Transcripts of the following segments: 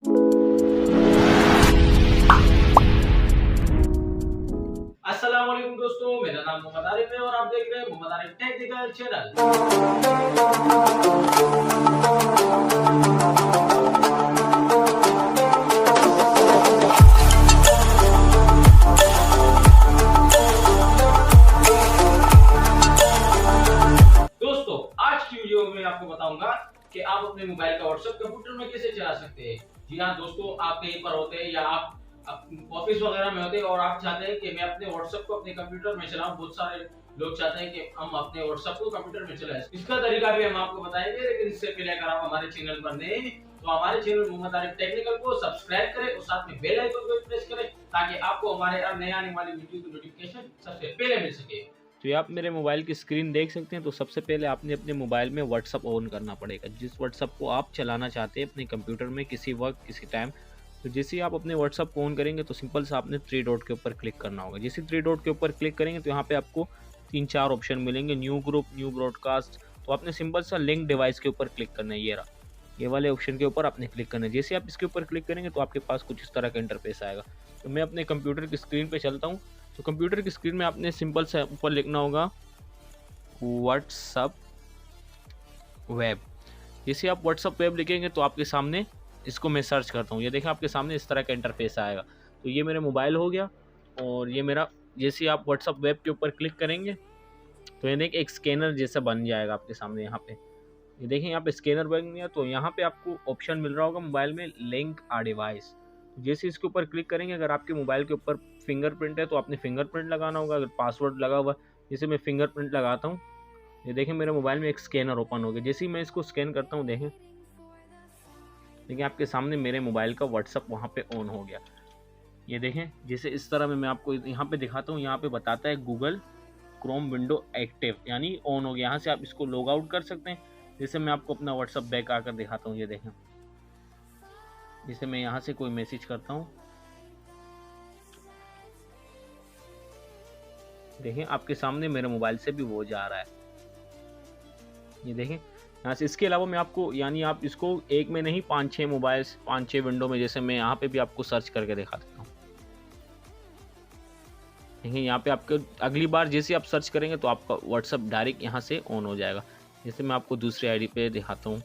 अस्सलाम वालेकुम दोस्तों, मेरा नाम मोहम्मद आरिफ है और आप देख रहे हैं मोहम्मद आरिफ टेक्निकल चैनल। दोस्तों, आज की वीडियो में आपको बताऊंगा कि आप अपने मोबाइल का व्हाट्सएप कंप्यूटर में कैसे चला सकते हैं। जी हाँ दोस्तों, आप कहीं पर होते हैं या आप ऑफिस वगैरह में होते हैं और आप चाहते हैं कि मैं अपने व्हाट्सएप को अपने कंप्यूटर में चलाऊं। बहुत सारे लोग चाहते हैं कि हम अपने व्हाट्सएप को कंप्यूटर में चलाएं। इसका तरीका भी हम आपको बताएंगे, लेकिन इससे पहले अगर आप हमारे चैनल पर नए हैं तो हमारे चैनल मोहम्मद आरिफ टेक्निकल को सब्सक्राइब करें और साथ में बेल आइकन को प्रेस करें ताकि आपको हमारे नए आने वाली वीडियो की नोटिफिकेशन सबसे पहले मिल सके। तो ये आप मेरे मोबाइल की स्क्रीन देख सकते हैं। तो सबसे पहले आपने अपने मोबाइल में व्हाट्सअप ऑन करना पड़ेगा, जिस व्हाट्सअप को आप चलाना चाहते हैं अपने कंप्यूटर में किसी वक्त किसी टाइम। तो जैसे ही आप अपने व्हाट्सअप को ऑन करेंगे तो सिंपल सा आपने 3 डॉट के ऊपर क्लिक करना होगा। जैसे 3 डॉट के ऊपर क्लिक करेंगे तो यहाँ पे आपको 3-4 ऑप्शन मिलेंगे, न्यू ग्रुप, न्यू ब्रॉडकास्ट। तो आपने सिंपल सा लिंक डिवाइस के ऊपर क्लिक करना है, ये वाले ऑप्शन के ऊपर आपने क्लिक करना है। जैसे आप इसके ऊपर क्लिक करेंगे तो आपके पास कुछ इस तरह का इंटरफेस आएगा। तो मैं अपने कंप्यूटर की स्क्रीन पर चलता हूँ। तो कंप्यूटर की स्क्रीन में आपने सिंपल सा ऊपर लिखना होगा व्हाट्सअप वेब। जैसे आप व्हाट्सअप वेब लिखेंगे तो आपके सामने इसको मैं सर्च करता हूँ, ये देखें आपके सामने इस तरह का इंटरफेस आएगा। तो ये मेरे मोबाइल हो गया और ये मेरा, जैसे आप व्हाट्सअप वेब के ऊपर क्लिक करेंगे तो ये देखें एक स्कैनर जैसा बन जाएगा आपके सामने। यहाँ पे ये देखें, यहाँ पे स्कैनर बन गया। तो यहाँ पे आपको ऑप्शन मिल रहा होगा मोबाइल में लिंक आ डिवाइस। जैसे इसके ऊपर क्लिक करेंगे, अगर आपके मोबाइल के ऊपर फिंगरप्रिंट है तो आपने फिंगरप्रिंट लगाना होगा। अगर पासवर्ड लगा हुआ, जैसे मैं फिंगरप्रिंट लगाता हूँ, ये देखें मेरे मोबाइल में एक स्कैनर ओपन हो गया। जैसे ही मैं इसको स्कैन करता हूँ, देखें आपके सामने मेरे मोबाइल का व्हाट्सअप वहाँ पे ऑन हो गया। ये देखें, जैसे इस तरह में मैं आपको यहाँ पे दिखाता हूँ। यहाँ पे बताता है गूगल क्रोम विंडो एक्टिव, यानी ऑन हो गया। यहाँ से आप इसको लॉग आउट कर सकते हैं। जैसे मैं आपको अपना व्हाट्सअप बैक आकर दिखाता हूँ। ये देखें, जैसे मैं यहाँ से कोई मैसेज करता हूँ, देखें आपके सामने मेरे मोबाइल से भी वो जा रहा है। ये देखें यहाँ से। इसके अलावा मैं आपको, यानी आप इसको एक में नहीं 5-6 मोबाइल्स, 5-6 विंडो में, जैसे मैं यहाँ पे भी आपको सर्च करके दिखा देता हूँ। देखें यहाँ पे आपको अगली बार जैसे आप सर्च करेंगे तो आपका व्हाट्सअप डायरेक्ट यहाँ से ऑन हो जाएगा। जैसे मैं आपको दूसरी आईडी पे दिखाता हूँ,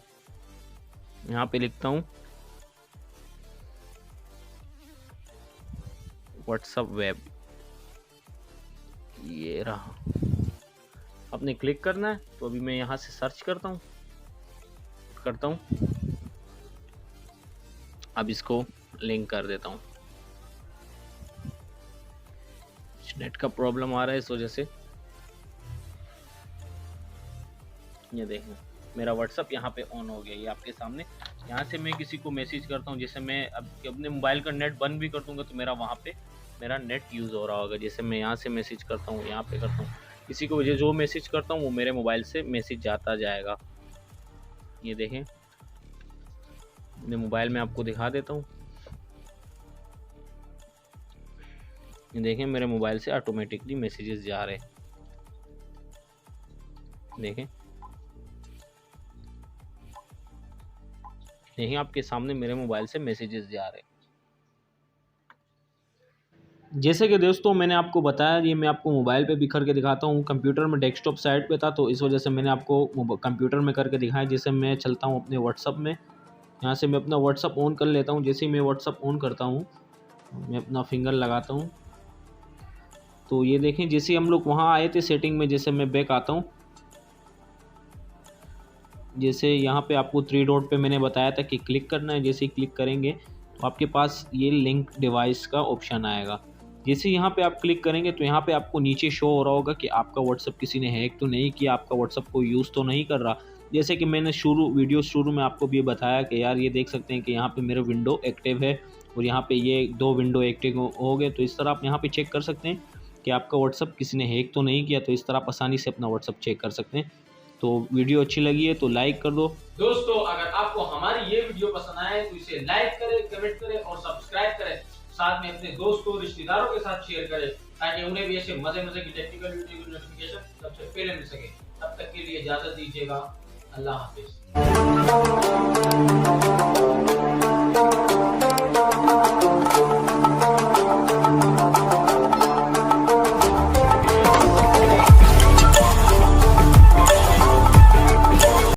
यहाँ पे लिखता हूँ व्हाट्सअप वेब, ये रहा। आपने क्लिक करना है। तो अभी मैं यहाँ से सर्च करता हूँ। अब इसको लिंक कर देता हूँ। नेट का प्रॉब्लम आ रहा है इस वजह से। ये देखें मेरा व्हाट्सअप यहाँ पे ऑन हो गया, ये आपके सामने। यहाँ से मैं किसी को मैसेज करता हूँ, जैसे मैं अब अपने मोबाइल का नेट बंद भी कर दूंगा तो मेरा वहाँ पे मेरा नेट यूज़ हो रहा होगा। जैसे मैं यहाँ से मैसेज करता हूँ, यहाँ पे करता हूँ, किसी को जो मैसेज करता हूँ वो मेरे मोबाइल से मैसेज जाता जाएगा। ये देखें अपने मोबाइल में आपको दिखा देता हूँ। ये देखें मेरे मोबाइल से ऑटोमेटिकली मैसेजेस जा रहे हैं। देखें आपके सामने मेरे मोबाइल से मैसेजेस जा रहे हैं। जैसे कि दोस्तों मैंने आपको बताया, ये मैं आपको मोबाइल पे भी करके दिखाता हूँ। कंप्यूटर में डेस्कटॉप साइड पे था तो इस वजह से मैंने आपको कंप्यूटर में करके दिखाया। जैसे मैं चलता हूँ अपने व्हाट्सअप में, यहाँ से मैं अपना व्हाट्सअप ऑन कर लेता हूँ। जैसे ही मैं व्हाट्सअप ऑन करता हूँ, मैं अपना फिंगर लगाता हूँ। तो ये देखें, जैसे हम लोग वहाँ आए थे सेटिंग में, जैसे मैं बैक आता हूँ। जैसे यहाँ पे आपको 3 डॉट पे मैंने बताया था कि क्लिक करना है। जैसे ही क्लिक करेंगे तो आपके पास ये लिंक डिवाइस का ऑप्शन आएगा। जैसे यहाँ पे आप क्लिक करेंगे तो यहाँ पे आपको नीचे शो हो रहा होगा कि आपका व्हाट्सअप किसी ने हैक तो नहीं किया, आपका व्हाट्सअप को यूज़ तो नहीं कर रहा। जैसे कि मैंने वीडियो शुरू में आपको भी बताया कि यार ये देख सकते हैं कि यहाँ पे मेरा विंडो एक्टिव है और यहाँ पे ये 2 विंडो एक्टिव हो गए। तो इस तरह आप यहाँ पे चेक कर सकते हैं कि आपका व्हाट्सअप किसी ने हैक तो नहीं किया। तो इस तरह आप आसानी से अपना व्हाट्सअप चेक कर सकते हैं। तो वीडियो अच्छी लगी है तो लाइक कर दो। दोस्तों, अगर आपको हमारी ये वीडियो पसंद आए तो इसे लाइक करें, कमेंट करें और सब्सक्राइब करें। साथ में अपने दोस्तों, रिश्तेदारों के साथ शेयर करें ताकि उन्हें भी ऐसे मजे की टेक्निकल वीडियो की नोटिफिकेशन सबसे पहले मिल सके। तब तक के लिए इजाजत दीजिएगा। अल्लाह हाफिज।